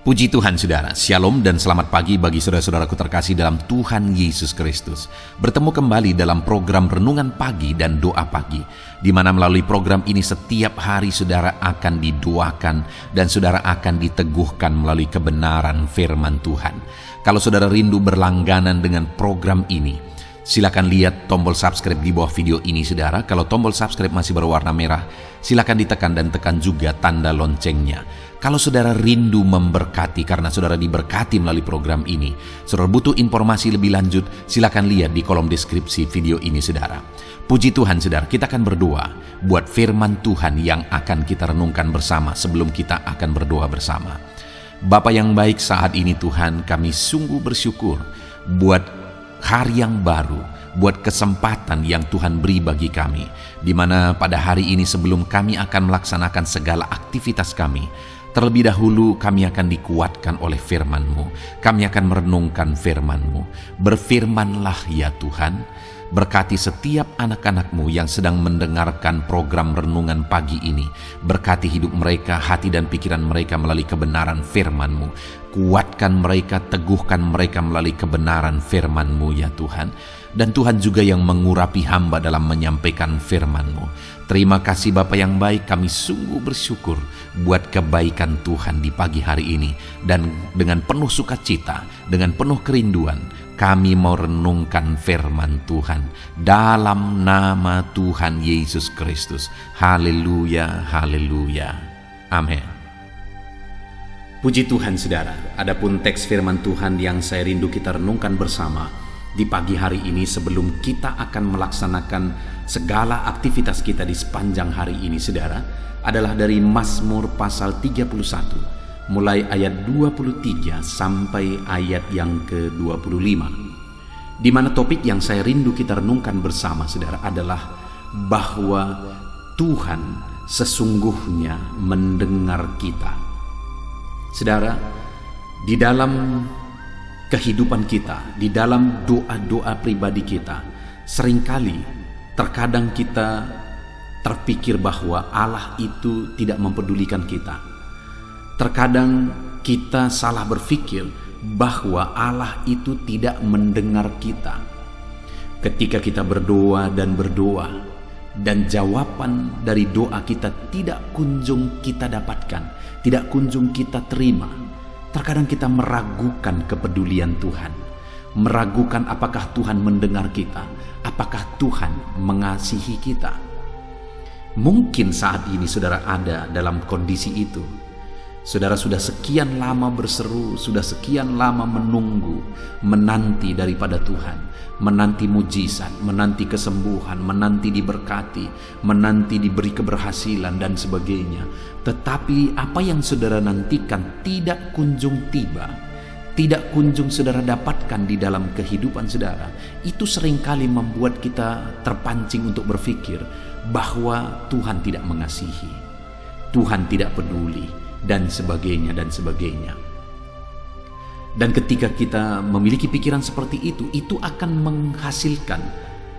Puji Tuhan saudara, Shalom dan selamat pagi bagi saudara-saudaraku terkasih dalam Tuhan Yesus Kristus. Bertemu kembali dalam program Renungan Pagi dan Doa Pagi, di mana melalui program ini setiap hari saudara akan didoakan dan saudara akan diteguhkan melalui kebenaran firman Tuhan. Kalau saudara rindu berlangganan dengan program ini, silakan lihat tombol subscribe di bawah video ini saudara. Kalau tombol subscribe masih berwarna merah, silakan ditekan dan tekan juga tanda loncengnya. Kalau saudara rindu memberkati karena saudara diberkati melalui program ini, saudara butuh informasi lebih lanjut, silakan lihat di kolom deskripsi video ini saudara. Puji Tuhan saudara, kita akan berdoa buat firman Tuhan yang akan kita renungkan bersama sebelum kita akan berdoa bersama. Bapa yang baik, saat ini Tuhan kami sungguh bersyukur buat hari yang baru, buat kesempatan yang Tuhan beri bagi kami, di mana pada hari ini sebelum kami akan melaksanakan segala aktivitas kami, terlebih dahulu kami akan dikuatkan oleh firman-Mu. Kami akan merenungkan firman-Mu. Berfirmanlah ya Tuhan, berkati setiap anak-anak-Mu yang sedang mendengarkan program Renungan Pagi ini. Berkati hidup mereka, hati dan pikiran mereka melalui kebenaran firman-Mu. Kuatkan mereka, teguhkan mereka melalui kebenaran firman-Mu ya Tuhan. Dan Tuhan juga yang mengurapi hamba dalam menyampaikan firman-Mu. Terima kasih Bapa yang baik, kami sungguh bersyukur buat kebaikan Tuhan di pagi hari ini. Dan dengan penuh sukacita, dengan penuh kerinduan, kami mau renungkan firman Tuhan dalam nama Tuhan Yesus Kristus. Haleluya, haleluya. Amin. Puji Tuhan saudara, adapun teks firman Tuhan yang saya rindu kita renungkan bersama di pagi hari ini sebelum kita akan melaksanakan segala aktivitas kita di sepanjang hari ini saudara, adalah dari Mazmur pasal 31 mulai ayat 23 sampai ayat yang ke-25, di mana topik yang saya rindu kita renungkan bersama saudara adalah bahwa Tuhan sesungguhnya mendengar kita. Saudara, di dalam kehidupan kita, di dalam doa-doa pribadi kita, seringkali terkadang kita terpikir bahwa Allah itu tidak mempedulikan kita. Terkadang kita salah berpikir bahwa Allah itu tidak mendengar kita. Ketika kita berdoa dan jawaban dari doa kita tidak kunjung kita dapatkan, tidak kunjung kita terima, terkadang kita meragukan kepedulian Tuhan, meragukan apakah Tuhan mendengar kita, apakah Tuhan mengasihi kita. Mungkin saat ini saudara ada dalam kondisi itu. Saudara sudah sekian lama berseru, sudah sekian lama menunggu, menanti daripada Tuhan, menanti mujizat, menanti kesembuhan, menanti diberkati, menanti diberi keberhasilan dan sebagainya. Tetapi apa yang saudara nantikan tidak kunjung tiba, tidak kunjung saudara dapatkan di dalam kehidupan saudara. Itu seringkali membuat kita terpancing untuk berpikir bahwa Tuhan tidak mengasihi, Tuhan tidak peduli, dan sebagainya dan sebagainya. Dan ketika kita memiliki pikiran seperti itu akan menghasilkan,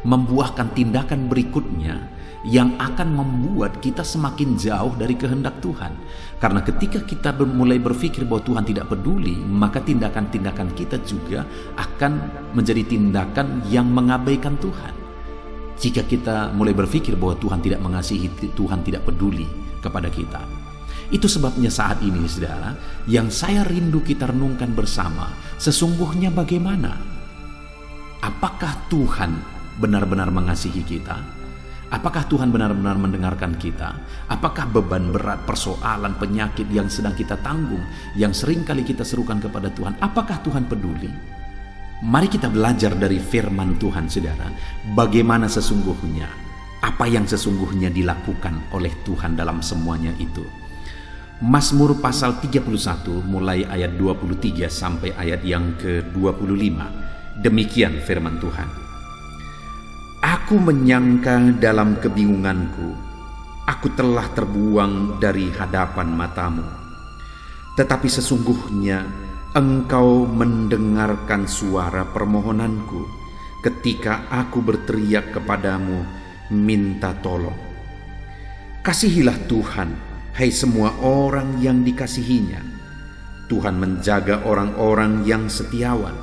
membuahkan tindakan berikutnya yang akan membuat kita semakin jauh dari kehendak Tuhan. Karena ketika kita mulai berpikir bahwa Tuhan tidak peduli, maka tindakan-tindakan kita juga akan menjadi tindakan yang mengabaikan Tuhan. Jika kita mulai berpikir bahwa Tuhan tidak mengasihi, Tuhan tidak peduli kepada kita. Itu sebabnya saat ini saudara, yang saya rindu kita renungkan bersama, sesungguhnya bagaimana? Apakah Tuhan benar-benar mengasihi kita? Apakah Tuhan benar-benar mendengarkan kita? Apakah beban berat, persoalan, penyakit yang sedang kita tanggung, yang seringkali kita serukan kepada Tuhan, apakah Tuhan peduli? Mari kita belajar dari firman Tuhan saudara, bagaimana sesungguhnya, apa yang sesungguhnya dilakukan oleh Tuhan dalam semuanya itu. Mazmur pasal 31 mulai ayat 23 sampai ayat yang ke-25. Demikian firman Tuhan. Aku menyangka dalam kebingunganku, aku telah terbuang dari hadapan matamu. Tetapi sesungguhnya Engkau mendengarkan suara permohonanku ketika aku berteriak kepadamu minta tolong. Kasihilah Tuhan, hai semua orang yang dikasihinya. Tuhan menjaga orang-orang yang setiawan,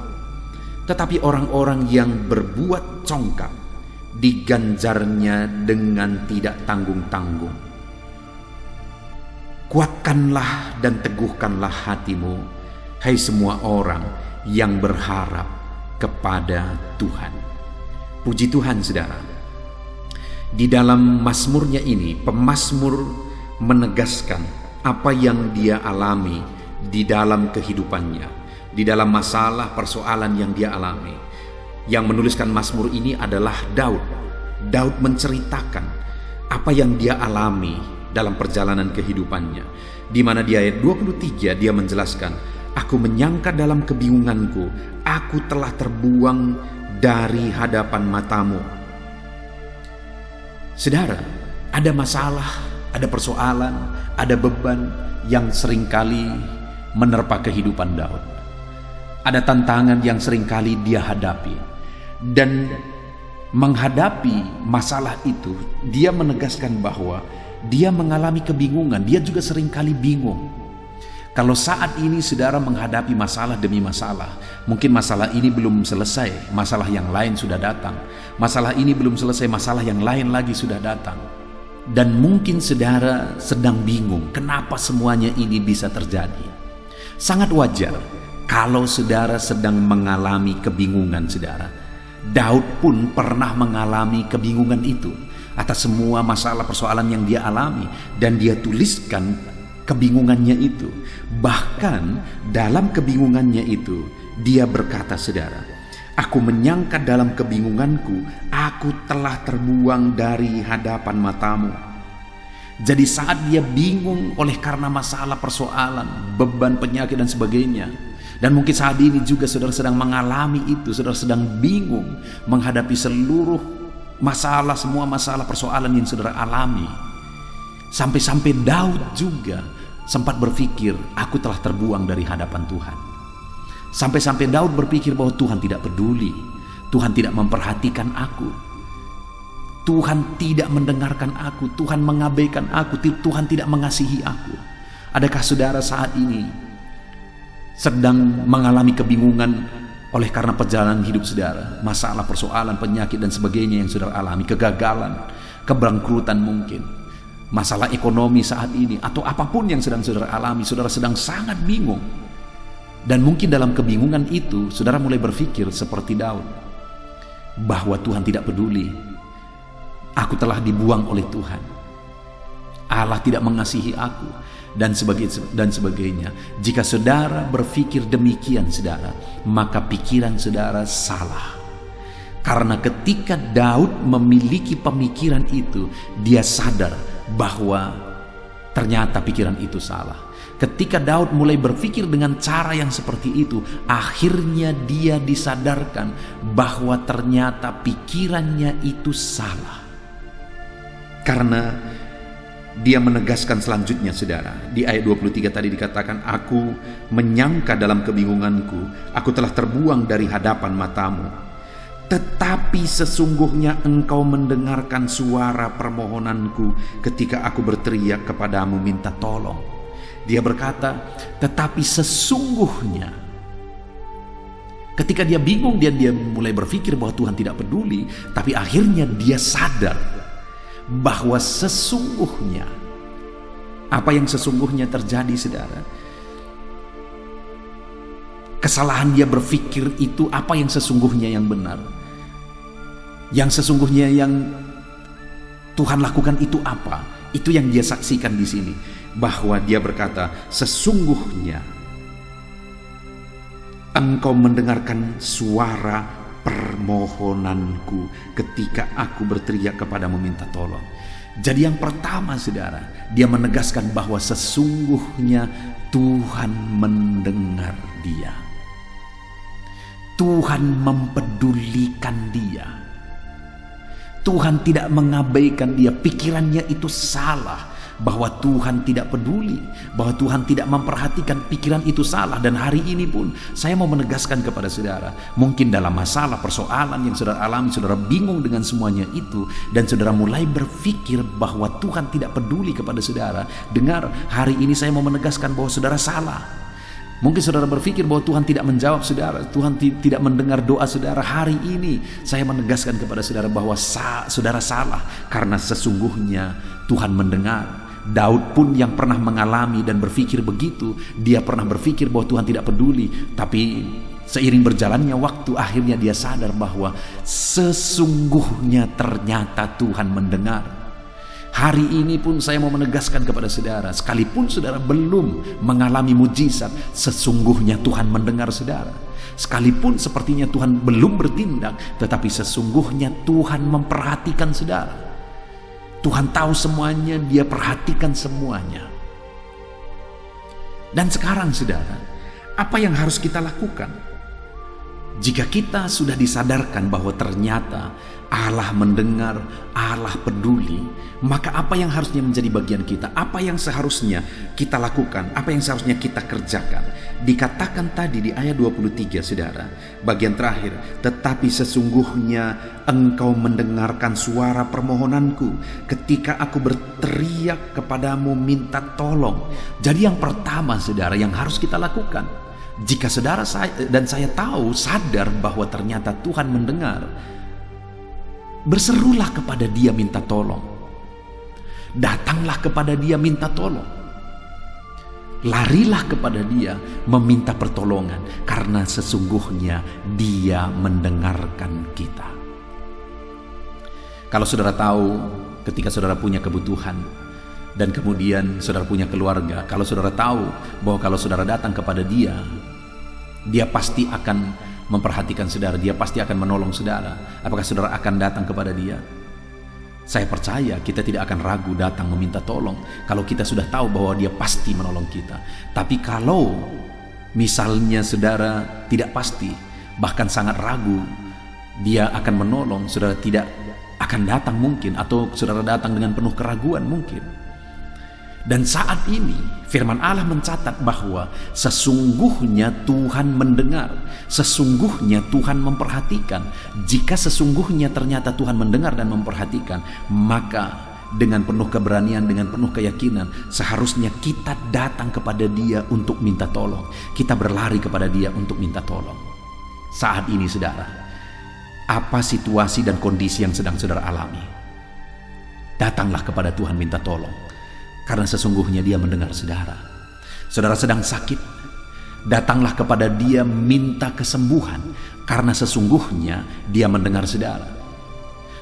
tetapi orang-orang yang berbuat congkak diganjarnya dengan tidak tanggung-tanggung. Kuatkanlah dan teguhkanlah hatimu, hai semua orang yang berharap kepada Tuhan. Puji Tuhan, saudara. Di dalam mazmurnya ini, pemazmur menegaskan apa yang dia alami di dalam kehidupannya, di dalam masalah persoalan yang dia alami. Yang menuliskan mazmur ini adalah Daud. Daud menceritakan apa yang dia alami dalam perjalanan kehidupannya, di mana di ayat 23 dia menjelaskan, aku menyangka dalam kebingunganku, aku telah terbuang dari hadapan matamu. Saudara, ada masalah, ada persoalan, ada beban yang seringkali menerpa kehidupan Daud. Ada tantangan yang seringkali dia hadapi. Dan menghadapi masalah itu, dia menegaskan bahwa dia mengalami kebingungan. Dia juga seringkali bingung. Kalau saat ini saudara menghadapi masalah demi masalah, mungkin masalah ini belum selesai, masalah yang lain sudah datang. Masalah ini belum selesai, masalah yang lain lagi sudah datang. Dan mungkin saudara sedang bingung, kenapa semuanya ini bisa terjadi. Sangat wajar kalau saudara sedang mengalami kebingungan, saudara. Daud pun pernah mengalami kebingungan itu atas semua masalah persoalan yang dia alami, dan dia tuliskan kebingungannya itu. Bahkan dalam kebingungannya itu dia berkata, saudara, aku menyangka dalam kebingunganku, aku telah terbuang dari hadapan matamu. Jadi saat dia bingung oleh karena masalah persoalan, beban, penyakit dan sebagainya, dan mungkin saat ini juga saudara sedang mengalami itu, saudara sedang bingung menghadapi seluruh masalah, semua masalah persoalan yang saudara alami. Sampai-sampai Daud juga sempat berpikir, aku telah terbuang dari hadapan Tuhan. Sampai-sampai Daud berpikir bahwa Tuhan tidak peduli, Tuhan tidak memperhatikan aku, Tuhan tidak mendengarkan aku, Tuhan mengabaikan aku, Tuhan tidak mengasihi aku. Adakah saudara saat ini sedang mengalami kebingungan oleh karena perjalanan hidup saudara, masalah, persoalan, penyakit dan sebagainya yang saudara alami, kegagalan, kebangkrutan mungkin, masalah ekonomi saat ini, atau apapun yang sedang saudara alami, saudara sedang sangat bingung. Dan mungkin dalam kebingungan itu, saudara mulai berpikir seperti Daud, bahwa Tuhan tidak peduli, aku telah dibuang oleh Tuhan, Allah tidak mengasihi aku, dan sebagainya. Jika saudara berpikir demikian, saudara, maka pikiran saudara salah. Karena ketika Daud memiliki pemikiran itu, dia sadar bahwa ternyata pikiran itu salah. Ketika Daud mulai berpikir dengan cara yang seperti itu, akhirnya dia disadarkan bahwa ternyata pikirannya itu salah. Karena dia menegaskan selanjutnya, saudara, di ayat 23 tadi dikatakan, aku menyangka dalam kebingunganku, aku telah terbuang dari hadapan matamu. Tetapi sesungguhnya engkau mendengarkan suara permohonanku ketika aku berteriak kepadamu minta tolong. Dia berkata, tetapi sesungguhnya. Ketika dia bingung, dia mulai berpikir bahwa Tuhan tidak peduli, tapi akhirnya dia sadar bahwa sesungguhnya, apa yang sesungguhnya terjadi, saudara, kesalahan dia berpikir itu apa yang sesungguhnya yang benar, yang sesungguhnya yang Tuhan lakukan itu apa, itu yang dia saksikan di sini, bahwa dia berkata, sesungguhnya engkau mendengarkan suara permohonanku ketika aku berteriak kepadamu minta tolong. Jadi yang pertama, saudara, dia menegaskan bahwa sesungguhnya Tuhan mendengar dia, Tuhan mempedulikan dia, Tuhan tidak mengabaikan dia. Pikirannya itu salah, bahwa Tuhan tidak peduli, bahwa Tuhan tidak memperhatikan, pikiran itu salah. Dan hari ini pun saya mau menegaskan kepada saudara, mungkin dalam masalah persoalan yang saudara alami, saudara bingung dengan semuanya itu, dan saudara mulai berpikir bahwa Tuhan tidak peduli kepada saudara. Dengar, hari ini saya mau menegaskan bahwa saudara salah. Mungkin saudara berpikir bahwa Tuhan tidak menjawab saudara, Tuhan tidak mendengar doa saudara. Hari ini saya menegaskan kepada saudara bahwa saudara salah, karena sesungguhnya Tuhan mendengar. Daud pun yang pernah mengalami dan berpikir begitu, dia pernah berpikir bahwa Tuhan tidak peduli, tapi seiring berjalannya waktu akhirnya dia sadar bahwa sesungguhnya ternyata Tuhan mendengar. Hari ini pun saya mau menegaskan kepada saudara, sekalipun saudara belum mengalami mujizat, sesungguhnya Tuhan mendengar saudara. Sekalipun sepertinya Tuhan belum bertindak, tetapi sesungguhnya Tuhan memperhatikan saudara. Tuhan tahu semuanya, Dia perhatikan semuanya. Dan sekarang saudara, apa yang harus kita lakukan? Jika kita sudah disadarkan bahwa ternyata Allah mendengar, Allah peduli, maka apa yang harusnya menjadi bagian kita? Apa yang seharusnya kita lakukan? Apa yang seharusnya kita kerjakan? Dikatakan tadi di ayat 23 saudara, bagian terakhir, tetapi sesungguhnya Engkau mendengarkan suara permohonanku ketika aku berteriak kepadamu minta tolong. Jadi yang pertama saudara yang harus kita lakukan, jika saudara dan saya tahu, sadar bahwa ternyata Tuhan mendengar, berserulah kepada Dia minta tolong. Datanglah kepada Dia minta tolong. Larilah kepada Dia meminta pertolongan, karena sesungguhnya Dia mendengarkan kita. Kalau saudara tahu ketika saudara punya kebutuhan dan kemudian saudara punya keluarga, kalau saudara tahu bahwa kalau saudara datang kepada Dia, Dia pasti akan memperhatikan saudara, Dia pasti akan menolong saudara. Apakah saudara akan datang kepada Dia? Saya percaya kita tidak akan ragu datang meminta tolong kalau kita sudah tahu bahwa Dia pasti menolong kita. Tapi kalau misalnya saudara tidak pasti, bahkan sangat ragu Dia akan menolong, saudara tidak akan datang mungkin, atau saudara datang dengan penuh keraguan mungkin. Dan saat ini firman Allah mencatat bahwa sesungguhnya Tuhan mendengar, sesungguhnya Tuhan memperhatikan. Jika sesungguhnya ternyata Tuhan mendengar dan memperhatikan, maka dengan penuh keberanian, dengan penuh keyakinan, seharusnya kita datang kepada Dia untuk minta tolong. Kita berlari kepada Dia untuk minta tolong. Saat ini saudara, apa situasi dan kondisi yang sedang saudara alami? Datanglah kepada Tuhan minta tolong, karena sesungguhnya Dia mendengar saudara. Saudara sedang sakit, datanglah kepada Dia minta kesembuhan, karena sesungguhnya Dia mendengar saudara.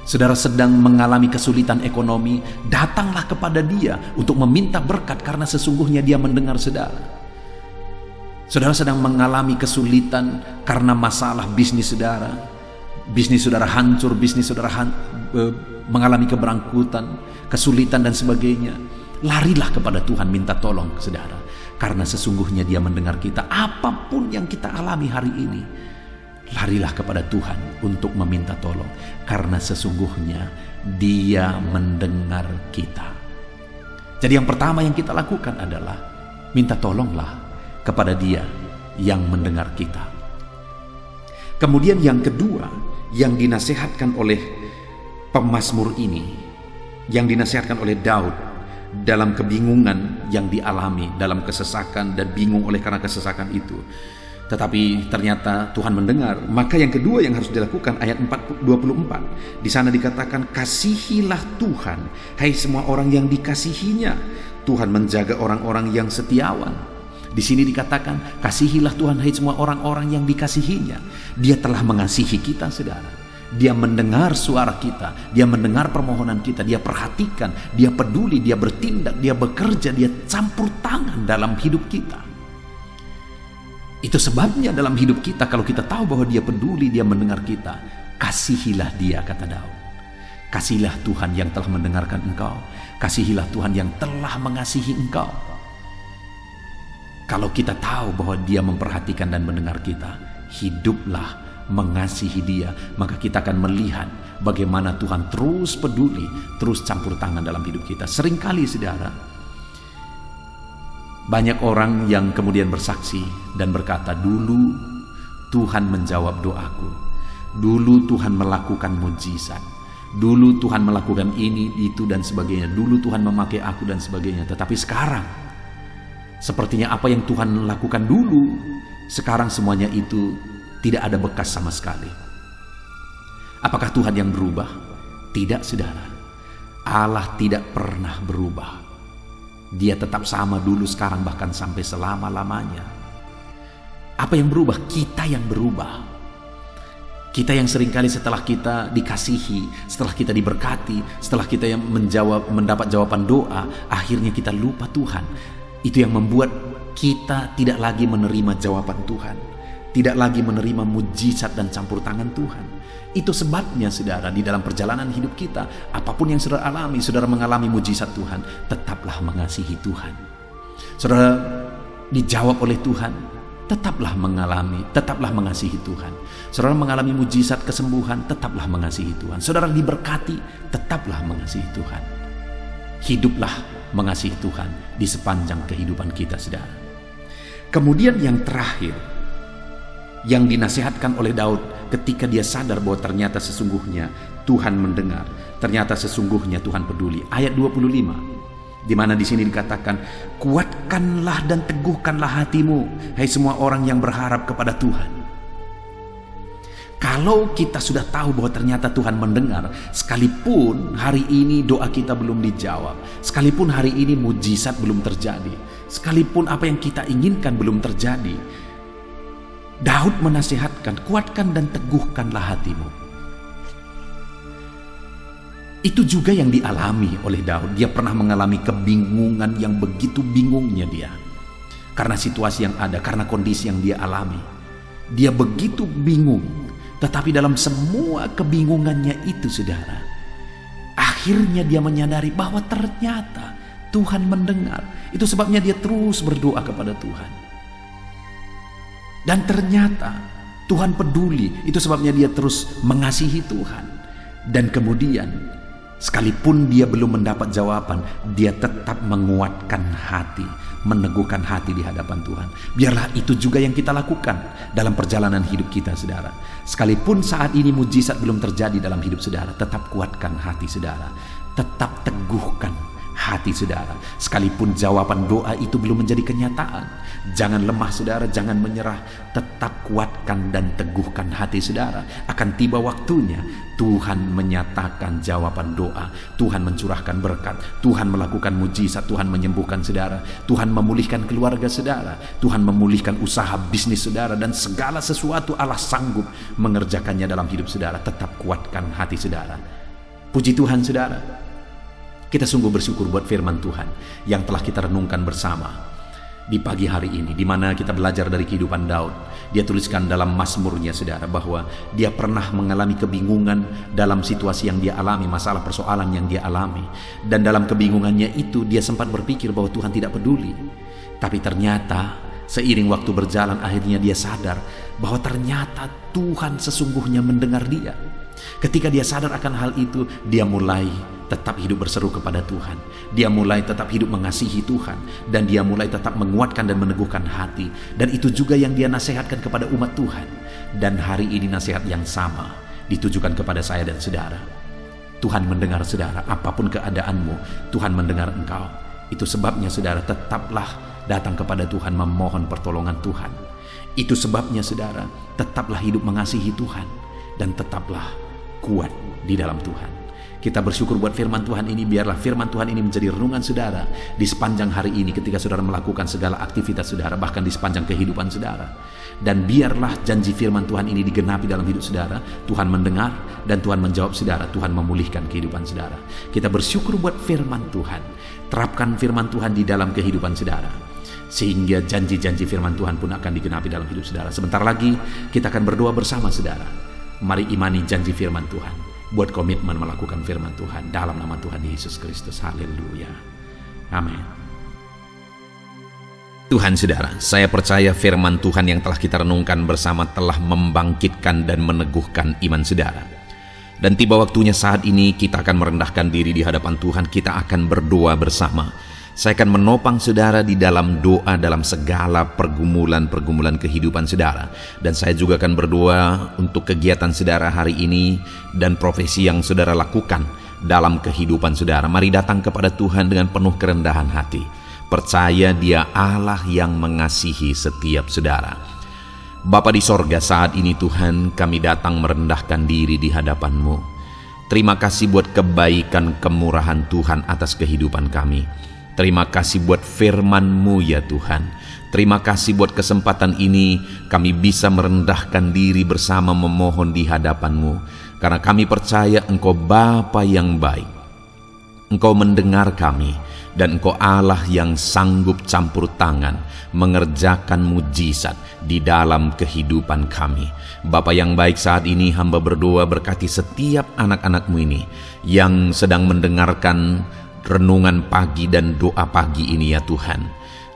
Saudara sedang mengalami kesulitan ekonomi, datanglah kepada Dia untuk meminta berkat, karena sesungguhnya Dia mendengar saudara. Saudara sedang mengalami kesulitan karena masalah bisnis saudara, bisnis saudara hancur, bisnis saudara mengalami keberangkutan, kesulitan dan sebagainya. Larilah kepada Tuhan minta tolong saudara, karena sesungguhnya Dia mendengar kita. Apapun yang kita alami hari ini, larilah kepada Tuhan untuk meminta tolong, karena sesungguhnya Dia mendengar kita. Jadi yang pertama yang kita lakukan adalah minta tolonglah kepada Dia yang mendengar kita. Kemudian yang kedua yang dinasihatkan oleh pemazmur ini, yang dinasihatkan oleh Daud dalam kebingungan yang dialami, dalam kesesakan dan bingung oleh karena kesesakan itu, tetapi ternyata Tuhan mendengar. Maka yang kedua yang harus dilakukan, ayat 24, di sana dikatakan, kasihilah Tuhan, hai semua orang yang dikasihinya. Tuhan menjaga orang-orang yang setiawan. Di sini dikatakan, kasihilah Tuhan, hai semua orang-orang yang dikasihinya. Dia telah mengasihi kita saudara. Dia mendengar suara kita, Dia mendengar permohonan kita, Dia perhatikan, Dia peduli, Dia bertindak, Dia bekerja, Dia campur tangan dalam hidup kita. Itu sebabnya dalam hidup kita, kalau kita tahu bahwa Dia peduli, Dia mendengar kita, kasihilah Dia, kata Daud. Kasihilah Tuhan yang telah mendengarkan engkau, kasihilah Tuhan yang telah mengasihi engkau. Kalau kita tahu bahwa Dia memperhatikan dan mendengar kita, hiduplah mengasihi Dia, maka kita akan melihat bagaimana Tuhan terus peduli, terus campur tangan dalam hidup kita. Seringkali saudara, banyak orang yang kemudian bersaksi dan berkata, dulu Tuhan menjawab doaku, dulu Tuhan melakukan mujizat, dulu Tuhan melakukan ini, itu dan sebagainya, dulu Tuhan memakai aku dan sebagainya. Tetapi sekarang Sepertinya apa yang Tuhan lakukan dulu, sekarang semuanya itu tidak ada bekas sama sekali. Apakah Tuhan yang berubah? Tidak, saudara. Allah tidak pernah berubah. Dia tetap sama dulu, sekarang, bahkan sampai selama-lamanya. Apa yang berubah? Kita yang berubah. Kita yang seringkali setelah kita dikasihi, setelah kita diberkati, setelah kita yang mendapat jawaban doa, akhirnya kita lupa Tuhan. Itu yang membuat kita tidak lagi menerima jawaban Tuhan, tidak lagi menerima mujizat dan campur tangan Tuhan. Itu sebabnya, saudara, di dalam perjalanan hidup kita, apapun yang saudara alami, saudara mengalami mujizat Tuhan, tetaplah mengasihi Tuhan. Saudara dijawab oleh Tuhan, tetaplah mengasihi Tuhan. Saudara mengalami mujizat kesembuhan, tetaplah mengasihi Tuhan. Saudara diberkati, tetaplah mengasihi Tuhan. Hiduplah mengasihi Tuhan di sepanjang kehidupan kita, saudara. Kemudian yang terakhir, yang dinasihatkan oleh Daud ketika dia sadar bahwa ternyata sesungguhnya Tuhan mendengar, ternyata sesungguhnya Tuhan peduli. Ayat 25, di mana di sini dikatakan, kuatkanlah dan teguhkanlah hatimu, hai semua orang yang berharap kepada Tuhan. Kalau kita sudah tahu bahwa ternyata Tuhan mendengar, sekalipun hari ini doa kita belum dijawab, sekalipun hari ini mujizat belum terjadi, sekalipun apa yang kita inginkan belum terjadi, Daud menasihatkan, kuatkan dan teguhkanlah hatimu. Itu juga yang dialami oleh Daud. Dia pernah mengalami kebingungan yang begitu bingungnya dia, karena situasi yang ada, karena kondisi yang dia alami. Dia begitu bingung. Tetapi dalam semua kebingungannya itu, saudara, akhirnya dia menyadari bahwa ternyata Tuhan mendengar. Itu sebabnya dia terus berdoa kepada Tuhan. Dan ternyata Tuhan peduli. Itu sebabnya dia terus mengasihi Tuhan. Dan kemudian, sekalipun dia belum mendapat jawaban, dia tetap menguatkan hati, meneguhkan hati di hadapan Tuhan. Biarlah itu juga yang kita lakukan dalam perjalanan hidup kita, saudara. Sekalipun saat ini mujizat belum terjadi dalam hidup saudara, tetap kuatkan hati saudara, tetap teguhkan hati saudara. Sekalipun jawaban doa itu belum menjadi kenyataan, jangan lemah saudara, jangan menyerah. Tetap kuatkan dan teguhkan hati saudara. Akan tiba waktunya Tuhan menyatakan jawaban doa, Tuhan mencurahkan berkat, Tuhan melakukan mujizat, Tuhan menyembuhkan saudara, Tuhan memulihkan keluarga saudara, Tuhan memulihkan usaha bisnis saudara, dan segala sesuatu Allah sanggup mengerjakannya dalam hidup saudara. Tetap kuatkan hati saudara. Puji Tuhan saudara, kita sungguh bersyukur buat firman Tuhan yang telah kita renungkan bersama di pagi hari ini, di mana kita belajar dari kehidupan Daud. Dia tuliskan dalam Mazmurnya saudara, bahwa dia pernah mengalami kebingungan dalam situasi yang dia alami, masalah persoalan yang dia alami. Dan dalam kebingungannya itu dia sempat berpikir bahwa Tuhan tidak peduli. Tapi ternyata seiring waktu berjalan, akhirnya dia sadar bahwa ternyata Tuhan sesungguhnya mendengar dia. Ketika dia sadar akan hal itu, dia mulai tetap hidup berseru kepada Tuhan. Dia mulai tetap hidup mengasihi Tuhan, dan dia mulai tetap menguatkan dan meneguhkan hati. Dan itu juga yang dia nasihatkan kepada umat Tuhan. Dan hari ini nasihat yang sama ditujukan kepada saya dan saudara. Tuhan mendengar saudara, apapun keadaanmu, Tuhan mendengar engkau. Itu sebabnya saudara, tetaplah datang kepada Tuhan, memohon pertolongan Tuhan. Itu sebabnya saudara, tetaplah hidup mengasihi Tuhan, dan tetaplah kuat di dalam Tuhan. Kita bersyukur buat firman Tuhan ini. Biarlah firman Tuhan ini menjadi renungan saudara di sepanjang hari ini ketika saudara melakukan segala aktivitas saudara, bahkan di sepanjang kehidupan saudara. Dan biarlah janji firman Tuhan ini digenapi dalam hidup saudara. Tuhan mendengar dan Tuhan menjawab saudara. Tuhan memulihkan kehidupan saudara. Kita bersyukur buat firman Tuhan. Terapkan firman Tuhan di dalam kehidupan saudara, sehingga janji-janji firman Tuhan pun akan digenapi dalam hidup saudara. Sebentar lagi kita akan berdoa bersama saudara. Mari imani janji firman Tuhan. Buat komitmen melakukan firman Tuhan dalam nama Tuhan Yesus Kristus. Haleluya. Amin. Tuhan saudara, saya percaya firman Tuhan yang telah kita renungkan bersama telah membangkitkan dan meneguhkan iman saudara. Dan tiba waktunya saat ini kita akan merendahkan diri di hadapan Tuhan. Kita akan berdoa bersama. Saya akan menopang saudara di dalam doa dalam segala pergumulan-pergumulan kehidupan saudara. Dan saya juga akan berdoa untuk kegiatan saudara hari ini dan profesi yang saudara lakukan dalam kehidupan saudara. Mari datang kepada Tuhan dengan penuh kerendahan hati. Percaya Dia Allah yang mengasihi setiap saudara. Bapa di sorga, saat ini Tuhan, kami datang merendahkan diri di hadapan-Mu. Terima kasih buat kebaikan kemurahan Tuhan atas kehidupan kami. Terima kasih buat firman-Mu ya Tuhan. Terima kasih buat kesempatan ini kami bisa merendahkan diri bersama memohon di hadapan-Mu. Karena kami percaya Engkau Bapa yang baik. Engkau mendengar kami, dan Engkau Allah yang sanggup campur tangan mengerjakan mujizat di dalam kehidupan kami. Bapa yang baik, saat ini hamba berdoa berkati setiap anak-anak-Mu ini yang sedang mendengarkan renungan pagi dan doa pagi ini ya Tuhan.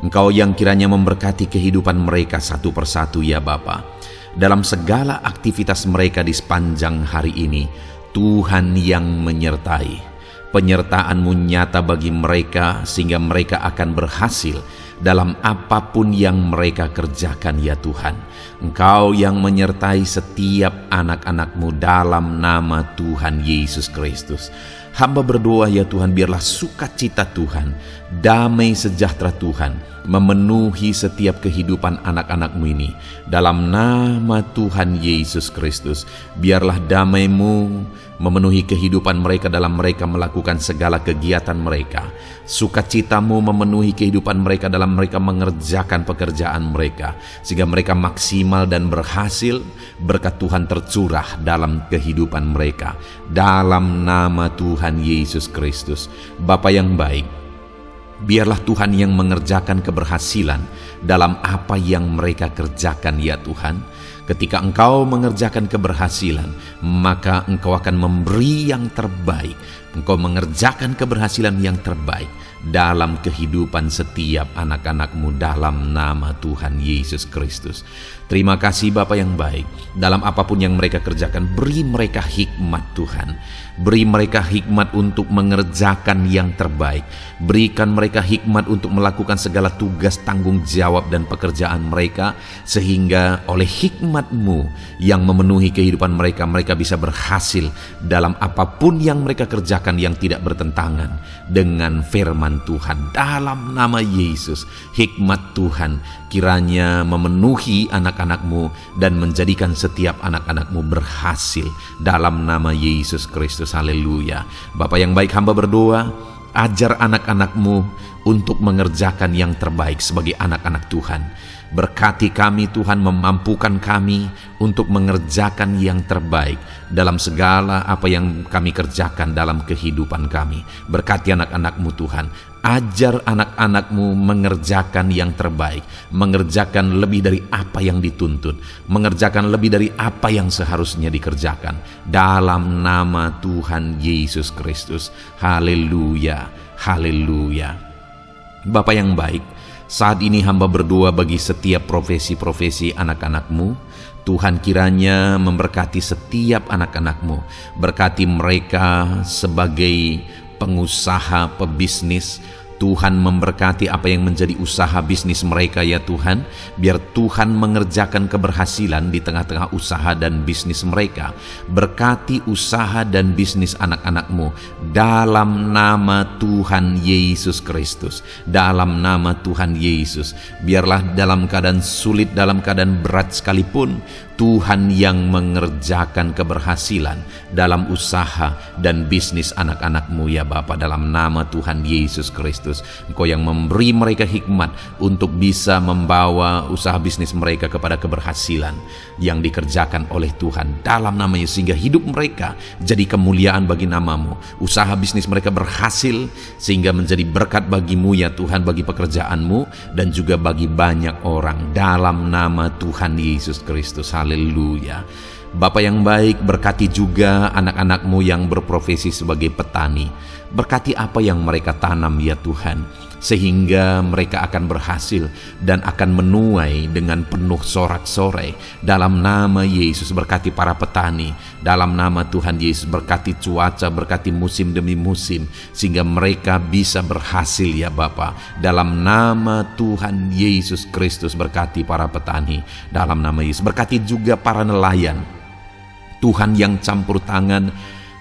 Engkau yang kiranya memberkati kehidupan mereka satu persatu ya Bapa. Dalam segala aktivitas mereka di sepanjang hari ini, Tuhan yang menyertai. Penyertaan-Mu nyata bagi mereka sehingga mereka akan berhasil dalam apapun yang mereka kerjakan ya Tuhan. Engkau yang menyertai setiap anak-anak-Mu dalam nama Tuhan Yesus Kristus. Hamba berdoa ya Tuhan, biarlah sukacita Tuhan, damai sejahtera Tuhan memenuhi setiap kehidupan anak-anak-Mu ini. Dalam nama Tuhan Yesus Kristus, biarlah damai-Mu memenuhi kehidupan mereka dalam mereka melakukan segala kegiatan mereka. Sukacita-Mu memenuhi kehidupan mereka dalam mereka mengerjakan pekerjaan mereka, sehingga mereka maksimal dan berhasil. Berkat Tuhan tercurah dalam kehidupan mereka. Dalam nama Tuhan Yesus Kristus. Bapa yang baik, biarlah Tuhan yang mengerjakan keberhasilan dalam apa yang mereka kerjakan ya Tuhan. Ketika Engkau mengerjakan keberhasilan, maka Engkau akan memberi yang terbaik. Engkau mengerjakan keberhasilan yang terbaik dalam kehidupan setiap anak-anak-Mu dalam nama Tuhan Yesus Kristus. Terima kasih Bapa yang baik. Dalam apapun yang mereka kerjakan, beri mereka hikmat Tuhan. Beri mereka hikmat untuk mengerjakan yang terbaik. Berikan mereka hikmat untuk melakukan segala tugas, tanggung jawab dan pekerjaan mereka, sehingga oleh hikmat-Mu yang memenuhi kehidupan mereka, mereka bisa berhasil dalam apapun yang mereka kerjakan yang tidak bertentangan dengan firman Tuhan. Dalam nama Yesus, hikmat Tuhan kiranya memenuhi anak-anak-Mu dan menjadikan setiap anak-anak-Mu berhasil dalam nama Yesus Kristus. Haleluya. Bapa yang baik, hamba berdoa, ajar anak-anak-Mu untuk mengerjakan yang terbaik sebagai anak-anak Tuhan. Berkati kami Tuhan, memampukan kami untuk mengerjakan yang terbaik dalam segala apa yang kami kerjakan dalam kehidupan kami. Berkati anak-anak-Mu Tuhan, ajar anak-anak-Mu mengerjakan yang terbaik, mengerjakan lebih dari apa yang dituntut, mengerjakan lebih dari apa yang seharusnya dikerjakan. Dalam nama Tuhan Yesus Kristus. Haleluya, haleluya. Bapa yang baik, saat ini hamba berdoa bagi setiap profesi-profesi anak-anak-Mu. Tuhan kiranya memberkati setiap anak-anak-Mu. Berkati mereka sebagai pengusaha, pebisnis. Tuhan memberkati apa yang menjadi usaha bisnis mereka ya Tuhan. Biar Tuhan mengerjakan keberhasilan di tengah-tengah usaha dan bisnis mereka. Berkati usaha dan bisnis anak-anak-Mu dalam nama Tuhan Yesus Kristus. Dalam nama Tuhan Yesus. Biarlah dalam keadaan sulit, dalam keadaan berat sekalipun, Tuhan yang mengerjakan keberhasilan dalam usaha dan bisnis anak-anak-Mu ya Bapa, dalam nama Tuhan Yesus Kristus. Engkau yang memberi mereka hikmat untuk bisa membawa usaha bisnis mereka kepada keberhasilan yang dikerjakan oleh Tuhan dalam nama Yesus, sehingga hidup mereka jadi kemuliaan bagi nama-Mu. Usaha bisnis mereka berhasil sehingga menjadi berkat bagi-Mu ya Tuhan, bagi pekerjaan-Mu dan juga bagi banyak orang dalam nama Tuhan Yesus Kristus. Haleluya. Bapa yang baik, berkati juga anak-anak-Mu yang berprofesi sebagai petani. Berkati apa yang mereka tanam ya Tuhan, sehingga mereka akan berhasil dan akan menuai dengan penuh sorak-sorai. Dalam nama Yesus, berkati para petani. Dalam nama Tuhan Yesus, berkati cuaca, berkati musim demi musim, sehingga mereka bisa berhasil ya Bapa. Dalam nama Tuhan Yesus Kristus, berkati para petani. Dalam nama Yesus, berkati juga para nelayan. Tuhan yang campur tangan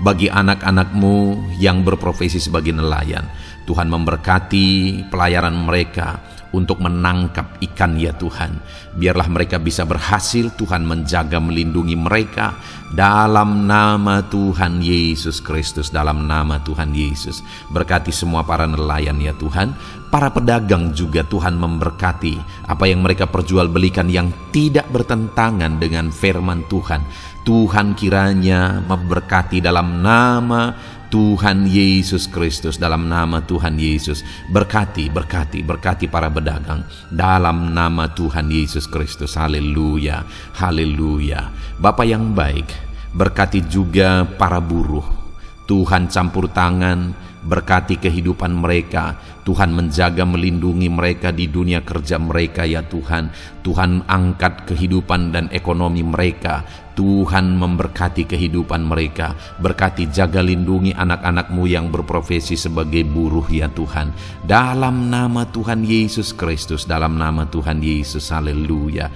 bagi anak-anak-Mu yang berprofesi sebagai nelayan. Tuhan memberkati pelayaran mereka untuk menangkap ikan ya Tuhan. Biarlah mereka bisa berhasil, Tuhan menjaga melindungi mereka dalam nama Tuhan Yesus Kristus, dalam nama Tuhan Yesus. Berkati semua para nelayan ya Tuhan. Para pedagang juga Tuhan memberkati apa yang mereka perjualbelikan yang tidak bertentangan dengan firman Tuhan. Tuhan kiranya memberkati dalam nama Tuhan Yesus Kristus, dalam nama Tuhan Yesus. Berkati para pedagang dalam nama Tuhan Yesus Kristus. Haleluya, haleluya. Bapa yang baik, berkati juga para buruh. Tuhan campur tangan, berkati kehidupan mereka. Tuhan menjaga melindungi mereka di dunia kerja mereka ya Tuhan. Tuhan angkat kehidupan dan ekonomi mereka. Tuhan memberkati kehidupan mereka. Berkati, jaga, lindungi anak-anak-Mu yang berprofesi sebagai buruh ya Tuhan. Dalam nama Tuhan Yesus Kristus, dalam nama Tuhan Yesus, haleluya.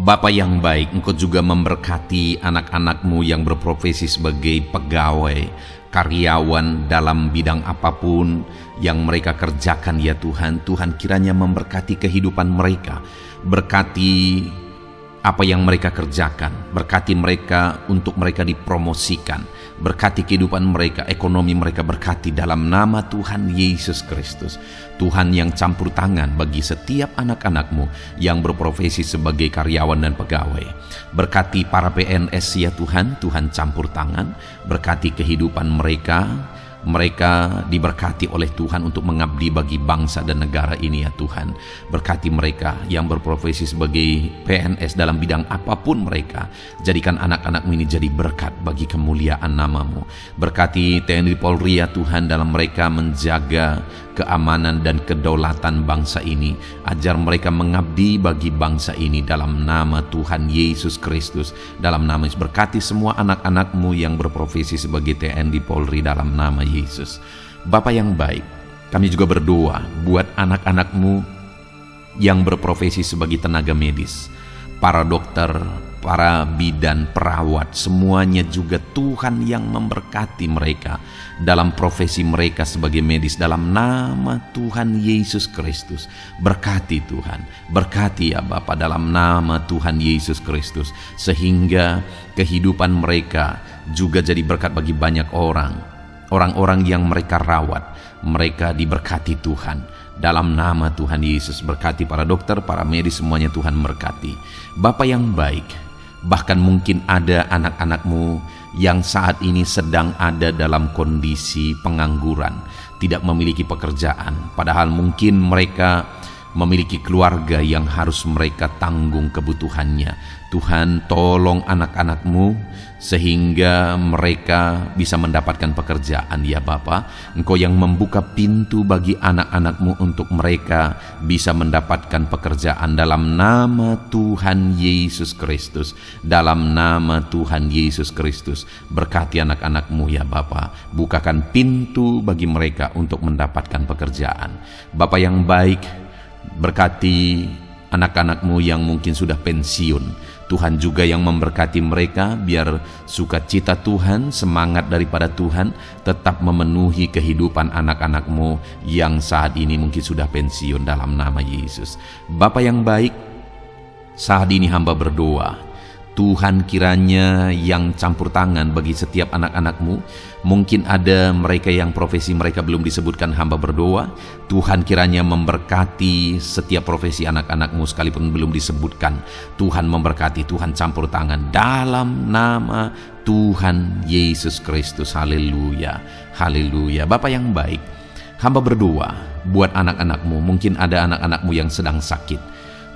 Bapa yang baik, Engkau juga memberkati anak-anak-Mu yang berprofesi sebagai pegawai, karyawan dalam bidang apapun yang mereka kerjakan ya Tuhan. Tuhan kiranya memberkati kehidupan mereka. Berkati apa yang mereka kerjakan, berkati mereka untuk mereka dipromosikan, berkati kehidupan mereka, ekonomi mereka, berkati dalam nama Tuhan Yesus Kristus. Tuhan yang campur tangan bagi setiap anak-anak-Mu yang berprofesi sebagai karyawan dan pegawai. Berkati para PNS ya Tuhan, Tuhan campur tangan, berkati kehidupan mereka. Mereka diberkati oleh Tuhan untuk mengabdi bagi bangsa dan negara ini ya Tuhan. Berkati mereka yang berprofesi sebagai PNS dalam bidang apapun mereka. Jadikan anak-anak-Mu ini jadi berkat bagi kemuliaan nama-Mu. Berkati TNI Polri ya Tuhan dalam mereka menjaga keamanan dan kedaulatan bangsa ini. Ajar mereka mengabdi bagi bangsa ini dalam nama Tuhan Yesus Kristus. Dalam nama Yesus, berkati semua anak-anak-Mu yang berprofesi sebagai TNI Polri dalam nama Yesus. Bapa yang baik, kami juga berdoa buat anak-anak-Mu yang berprofesi sebagai tenaga medis, para dokter, para bidan, perawat, semuanya juga Tuhan yang memberkati mereka dalam profesi mereka sebagai medis dalam nama Tuhan Yesus Kristus. Berkati Tuhan, berkati ya Bapa dalam nama Tuhan Yesus Kristus, sehingga kehidupan mereka juga jadi berkat bagi banyak orang-orang yang mereka rawat. Mereka diberkati Tuhan dalam nama Tuhan Yesus. Berkati para dokter, para medis, semuanya Tuhan berkati. Bapa yang baik, bahkan mungkin ada anak-anak-Mu yang saat ini sedang ada dalam kondisi pengangguran, tidak memiliki pekerjaan, padahal mungkin mereka memiliki keluarga yang harus mereka tanggung kebutuhannya. Tuhan, tolong anak-anak-Mu sehingga mereka bisa mendapatkan pekerjaan ya Bapa. Engkau yang membuka pintu bagi anak-anak-Mu untuk mereka bisa mendapatkan pekerjaan dalam nama Tuhan Yesus Kristus. Dalam nama Tuhan Yesus Kristus, berkati anak-anak-Mu ya Bapa. Bukakan pintu bagi mereka untuk mendapatkan pekerjaan. Bapa yang baik, berkati anak-anak-Mu yang mungkin sudah pensiun. Tuhan juga yang memberkati mereka, biar sukacita Tuhan, semangat daripada Tuhan tetap memenuhi kehidupan anak-anak-Mu yang saat ini mungkin sudah pensiun dalam nama Yesus. Bapa yang baik, saat ini hamba berdoa, Tuhan kiranya yang campur tangan bagi setiap anak-anak-Mu. Mungkin ada mereka yang profesi mereka belum disebutkan, hamba berdoa Tuhan kiranya memberkati setiap profesi anak-anak-Mu sekalipun belum disebutkan. Tuhan memberkati, Tuhan campur tangan dalam nama Tuhan Yesus Kristus. Haleluya, haleluya. Bapa yang baik, hamba berdoa buat anak-anak-Mu. Mungkin ada anak-anak-Mu yang sedang sakit.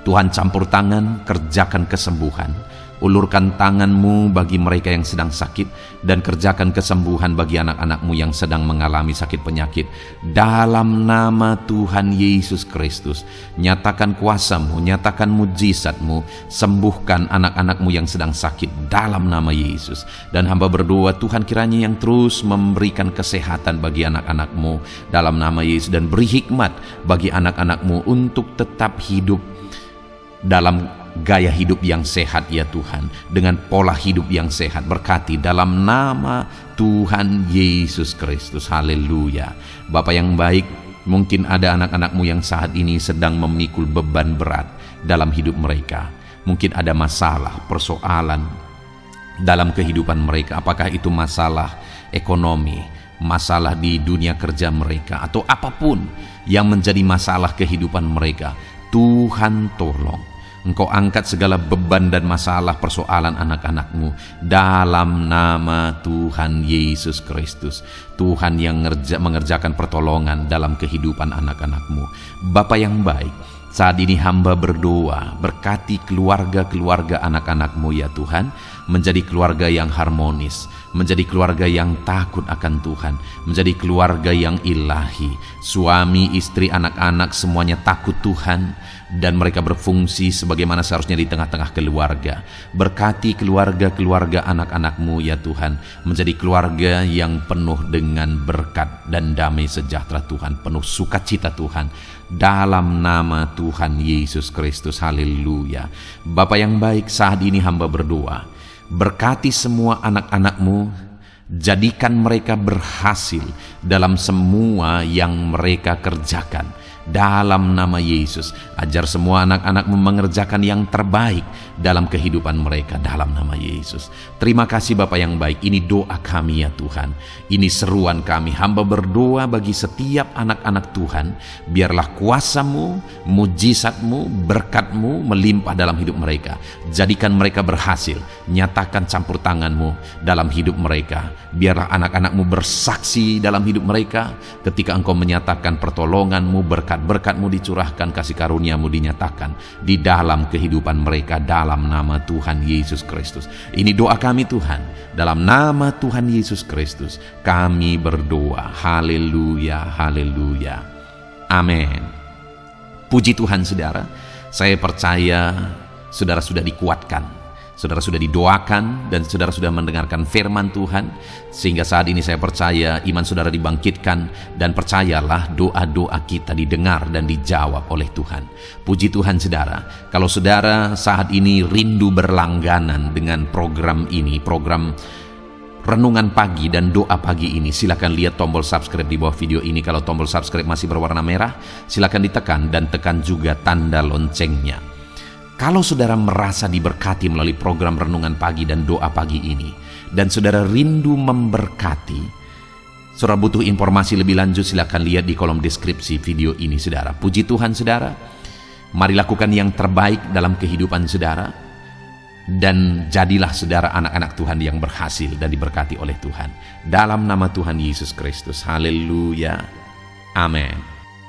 Tuhan campur tangan, kerjakan kesembuhan. Ulurkan tangan-Mu bagi mereka yang sedang sakit, dan kerjakan kesembuhan bagi anak-anak-Mu yang sedang mengalami sakit penyakit. Dalam nama Tuhan Yesus Kristus, nyatakan kuasa-Mu, nyatakan mujizat-Mu, sembuhkan anak-anak-Mu yang sedang sakit dalam nama Yesus. Dan hamba berdoa Tuhan kiranya yang terus memberikan kesehatan bagi anak-anak-Mu dalam nama Yesus, dan beri hikmat bagi anak-anak-Mu untuk tetap hidup dalam gaya hidup yang sehat ya Tuhan, dengan pola hidup yang sehat. Berkati dalam nama Tuhan Yesus Kristus. Haleluya. Bapa yang baik, mungkin ada anak-anak-Mu yang saat ini sedang memikul beban berat dalam hidup mereka. Mungkin ada masalah, persoalan dalam kehidupan mereka. Apakah itu masalah ekonomi, masalah di dunia kerja mereka, atau apapun yang menjadi masalah kehidupan mereka. Tuhan tolong Engkau angkat segala beban dan masalah persoalan anak-anak-Mu dalam nama Tuhan Yesus Kristus. Tuhan yang mengerjakan pertolongan dalam kehidupan anak-anak-Mu. Bapa yang baik, saat ini hamba berdoa, berkati keluarga-keluarga anak-anak-Mu ya Tuhan, menjadi keluarga yang harmonis, menjadi keluarga yang takut akan Tuhan, menjadi keluarga yang ilahi. Suami, istri, anak-anak semuanya takut Tuhan, dan mereka berfungsi sebagaimana seharusnya di tengah-tengah keluarga. Berkati keluarga-keluarga anak-anak-Mu ya Tuhan, menjadi keluarga yang penuh dengan berkat dan damai sejahtera Tuhan, penuh sukacita Tuhan, dalam nama Tuhan Yesus Kristus. Haleluya. Bapa yang baik, saat ini hamba berdoa, berkati semua anak-anak-Mu, jadikan mereka berhasil dalam semua yang mereka kerjakan. Dalam nama Yesus, ajar semua anak-anak-Mu mengerjakan yang terbaik dalam kehidupan mereka dalam nama Yesus. Terima kasih Bapa yang baik, ini doa kami ya Tuhan. Ini seruan kami, hamba berdoa bagi setiap anak-anak Tuhan. Biarlah kuasa-Mu, mujizat-Mu, berkat-Mu melimpah dalam hidup mereka. Jadikan mereka berhasil, nyatakan campur tangan-Mu dalam hidup mereka. Biarlah anak-anak-Mu bersaksi dalam hidup mereka ketika Engkau menyatakan pertolongan-Mu, berkat-Mu dicurahkan, kasih karunia-Mu dinyatakan di dalam kehidupan mereka dalam nama Tuhan Yesus Kristus. Ini doa kami Tuhan, dalam nama Tuhan Yesus Kristus kami berdoa. Haleluya, haleluya, amin. Puji Tuhan saudara, saya percaya saudara sudah dikuatkan, saudara sudah didoakan, dan saudara sudah mendengarkan firman Tuhan, sehingga saat ini saya percaya iman saudara dibangkitkan, dan percayalah doa-doa kita didengar dan dijawab oleh Tuhan. Puji Tuhan saudara, kalau saudara saat ini rindu berlangganan dengan program ini, program Renungan Pagi dan Doa Pagi ini, silakan lihat tombol subscribe di bawah video ini. Kalau tombol subscribe masih berwarna merah, silakan ditekan dan tekan juga tanda loncengnya. Kalau saudara merasa diberkati melalui program Renungan Pagi dan Doa Pagi ini, dan saudara rindu memberkati, saudara butuh informasi lebih lanjut, silakan lihat di kolom deskripsi video ini saudara. Puji Tuhan saudara, mari lakukan yang terbaik dalam kehidupan saudara, dan jadilah saudara anak-anak Tuhan yang berhasil dan diberkati oleh Tuhan. Dalam nama Tuhan Yesus Kristus. Haleluya, amin.